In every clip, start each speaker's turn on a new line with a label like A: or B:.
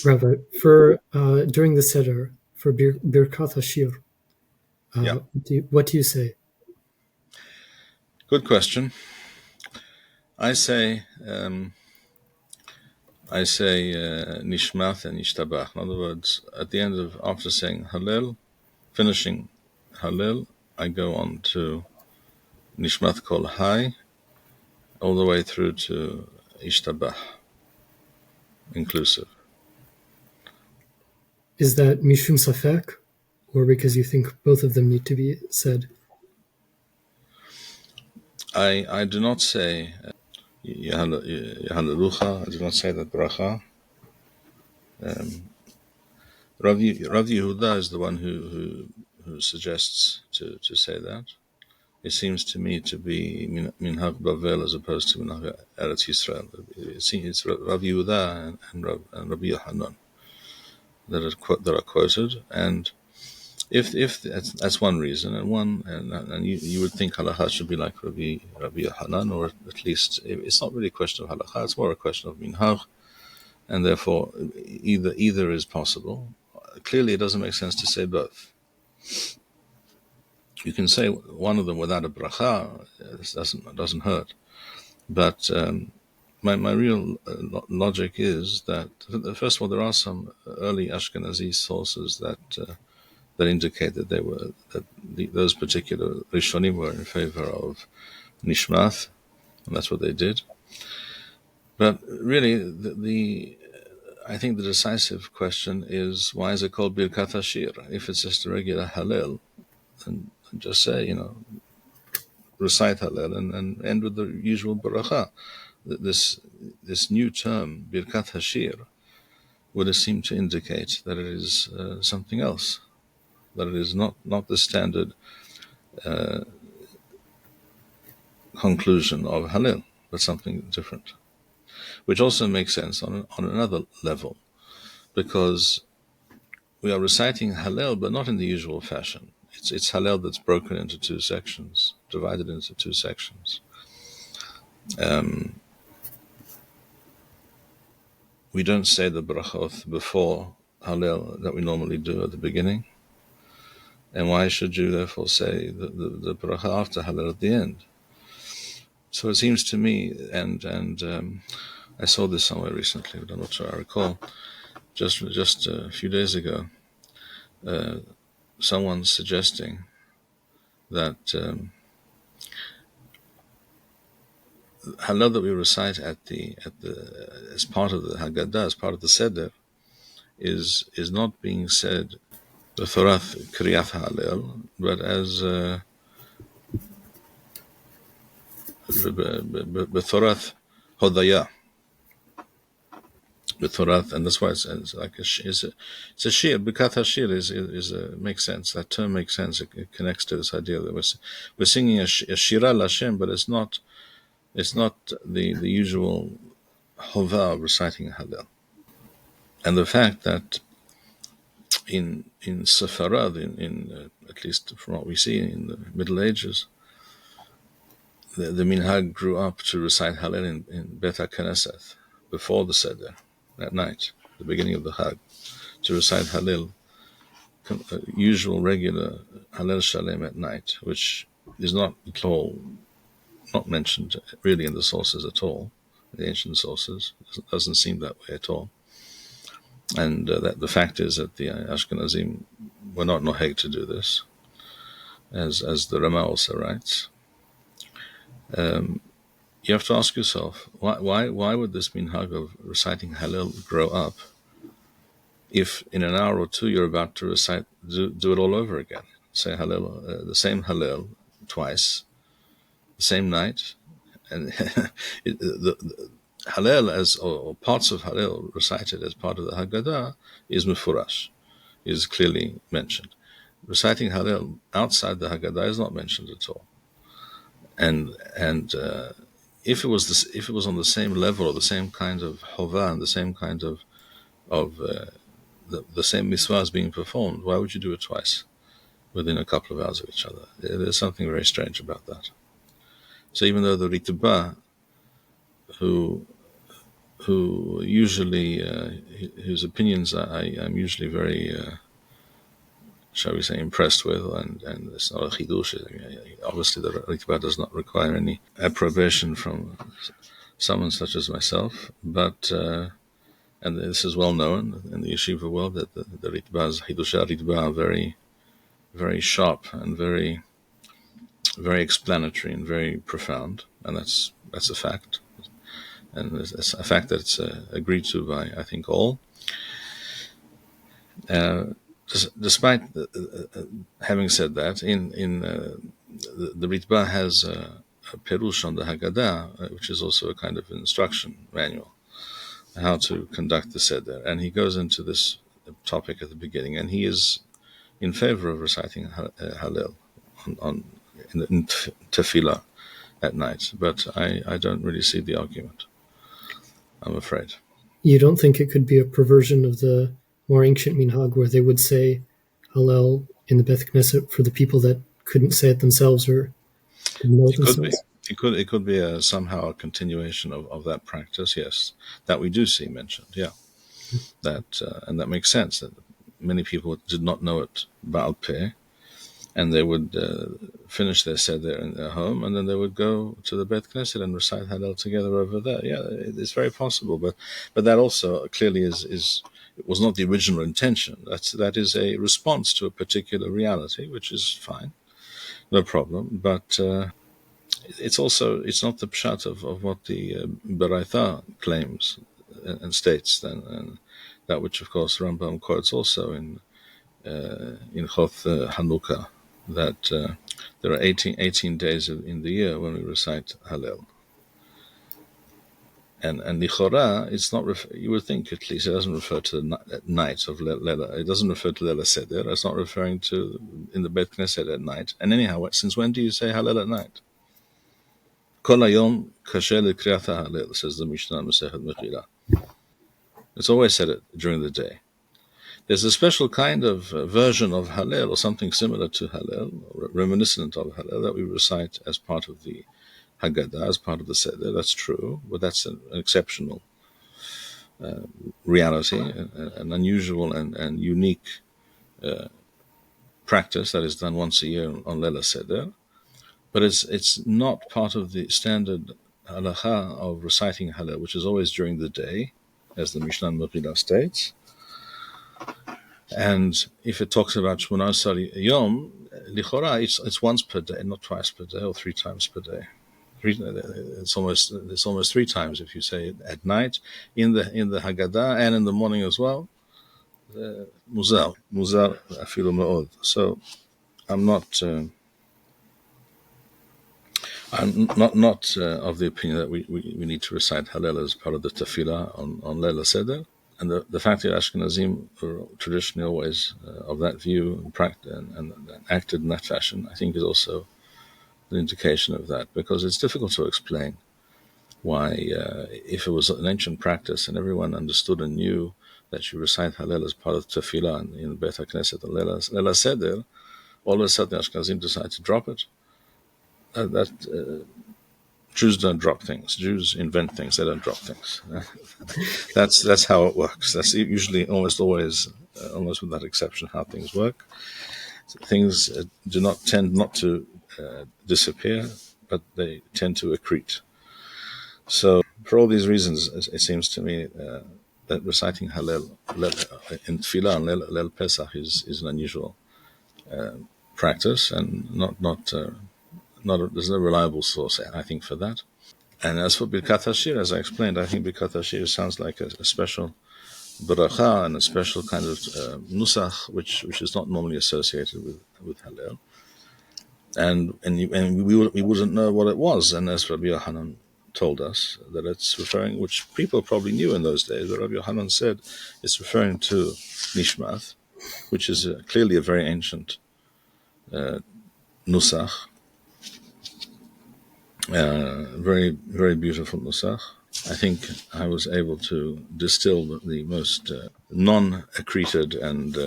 A: Rabbi, for during the Seder, for Birkat Hashir,
B: Yeah.
A: what do you say?
B: Good question. I say Nishmat and Nishtabach. In other words, at the end of, after saying Hallel, finishing Hallel, I go on to Nishmat Kol Hai, all the way through to Ishtabach, inclusive.
A: Is that Mishum Safek, or because you think both of them need to be said?
B: I do not say Yahalalucha, I do not say that bracha. Rav Yehuda is the one who suggests to say that. It seems to me to be Minhag Bavel as opposed to Minhag Eretz Yisrael. It's Rav Yehuda and Rabbi Yohanan that are quoted, and if that's one reason, and you would think halacha should be like Rabbi Yohanan, or at least it's not really a question of halacha; it's more a question of minhag, and therefore either is possible. Clearly, it doesn't make sense to say both. You can say one of them without a bracha; it doesn't hurt. But my real logic is that, first of all, there are some early Ashkenazi sources that indicate that those particular Rishonim were in favor of Nishmat, and that's what they did. But really, I think the decisive question is, why is it called Birkat Hashir? If it's just a regular Hallel, then just say, recite Hallel and end with the usual Baracha. This new term, Birkat Hashir, would seem to indicate that it is something else, that it is not the standard conclusion of Hallel, but something different, which also makes sense on another level, because we are reciting Hallel, but not in the usual fashion. It's Hallel that's broken into two sections, divided into two sections. We don't say the brachot before Hallel that we normally do at the beginning. And why should you therefore say the bracha after Hallel at the end? So it seems to me, and I saw this somewhere recently, but I'm not sure I recall, just a few days ago, someone suggesting that Hallel that we recite as part of the Haggadah, as part of the Seder, is not being said b'Torath Kriyat Hallel, but as b'Torath Hodaya, b'Torath, and that's why it's like it's a shir. Birkat Hashir is makes sense. That term makes sense. It connects to this idea that we're singing a shira l'Hashem, but it's not the usual hova of reciting Hallel. And the fact that in Sepharad, in at least from what we see in the Middle Ages, the minhag grew up to recite Hallel in Bet HaKnesset before the Seder at night, the beginning of the Hag, to recite Hallel, usual regular Hallel Shalem at night, which is not at all, not mentioned really in the sources at all, the ancient sources. It doesn't seem that way at all. And that the fact is that the Ashkenazim were not noheg to do this, as the Rama also writes. You have to ask yourself, why would this minhag of reciting Hallel grow up if in an hour or two you're about to do it all over again? Say Hallel, the same Hallel twice, the same night, and the Hallel or parts of Hallel recited as part of the Haggadah is mefurash, is clearly mentioned. Reciting Hallel outside the Haggadah is not mentioned at all. And if it was on the same level or the same kind of hova and the same kind of the same mitzvahs being performed, why would you do it twice within a couple of hours of each other? There's something very strange about that. So even though the Ritba, who who usually, whose opinions I'm usually very, shall we say, impressed with, and it's not a chidush. Obviously, the Ritva does not require any approbation from someone such as myself, but and this is well known in the yeshiva world that the Ritva's Hidushei Ritva are very, very sharp and very, very explanatory and very profound, and that's a fact, and it's a fact that it's agreed to by, I think, all. Despite having said that, the Ritva has a perush on the Haggadah, which is also a kind of instruction manual, how to conduct the Seder. And he goes into this topic at the beginning, and he is in favor of reciting Hallel in tefillah at night. But I don't really see the argument, I'm afraid.
A: You don't think it could be a perversion of the more ancient minhag where they would say Hallel in the Beth Knesset for the people that couldn't say it themselves or didn't know it themselves?
B: It could be somehow a continuation of that practice, yes, that we do see mentioned, yeah. That and that makes sense, that many people did not know it Baal Peh, and they would finish their Seder in their home, and then they would go to the Beth Knesset and recite Hallel together over there. Yeah, it's very possible, but that also clearly is it was not the original intention. That is a response to a particular reality, which is fine, no problem. But it's not the pshat of what the Baraita claims and states, and that which of course Rambam quotes also in Choth Hanukkah, that there are 18 days in the year when we recite Hallel. And Lichora, it's not. You would think at least it doesn't refer to the night of Lela. It doesn't refer to Lela Seder. It's not referring to in the Beit Knesset at night. And anyhow, since when do you say Hallel at night? Kol hayom kasher lekriyat Hallel, says the Mishnah Masechet Mechila. It's always said it during the day. There's a special kind of version of Hallel, or something similar to Hallel, or reminiscent of Hallel, that we recite as part of the Haggadah, as part of the Seder. That's true, but that's an exceptional reality, an unusual and unique practice that is done once a year on Leila Seder. But it's not part of the standard halacha of reciting Hallel, which is always during the day, as the Mishnah Mechila states. And if it talks about Shmona Asar Yom, Lichora, it's once per day, not twice per day or 3 times per day. It's almost 3 times if you say it at night, in the Haggadah and in the morning as well. Muzar afilu me'od. So I'm not of the opinion that we need to recite Hallel as part of the tefillah on Leila Seder. And the fact that Ashkenazim were traditionally always of that view and acted in that fashion, I think is also an indication of that, because it's difficult to explain why, if it was an ancient practice and everyone understood and knew that you recite Hallel as part of tefillah in Beit HaKnesset and Leila Seder, all of a sudden Ashkenazim decide to drop it. Jews don't drop things. Jews invent things. They don't drop things. That's how it works. That's usually, almost always, almost with that exception, how things work. Things do not tend not to disappear, but they tend to accrete. So, for all these reasons, it seems to me that reciting Hallel in Tefillah and Leil Pesach is an unusual practice, and there's no reliable source, I think, for that. And as for Birkat Hashir, as I explained, I think Birkat Hashir sounds like a special bracha and a special kind of nusach, which is not normally associated with Hallel. And we wouldn't know what it was. And as Rabbi Yochanan told us, that it's referring, which people probably knew in those days, but Rabbi Yochanan said it's referring to Nishmath, which is clearly a very ancient nusach. Very, very beautiful nusach. I think I was able to distill the most non-accreted and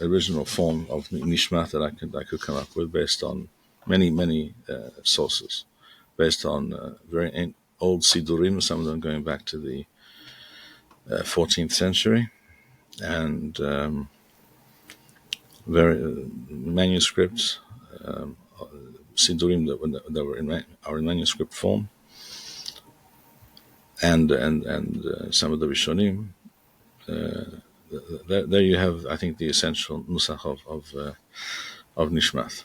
B: original form of Nishmat that I could come up with, based on many sources, based on very old Sidurim, some of them going back to the 14th century, and very manuscripts, sidurim that are in manuscript form, and some of the Rishonim. There you have, I think, the essential nusach of Nishmath.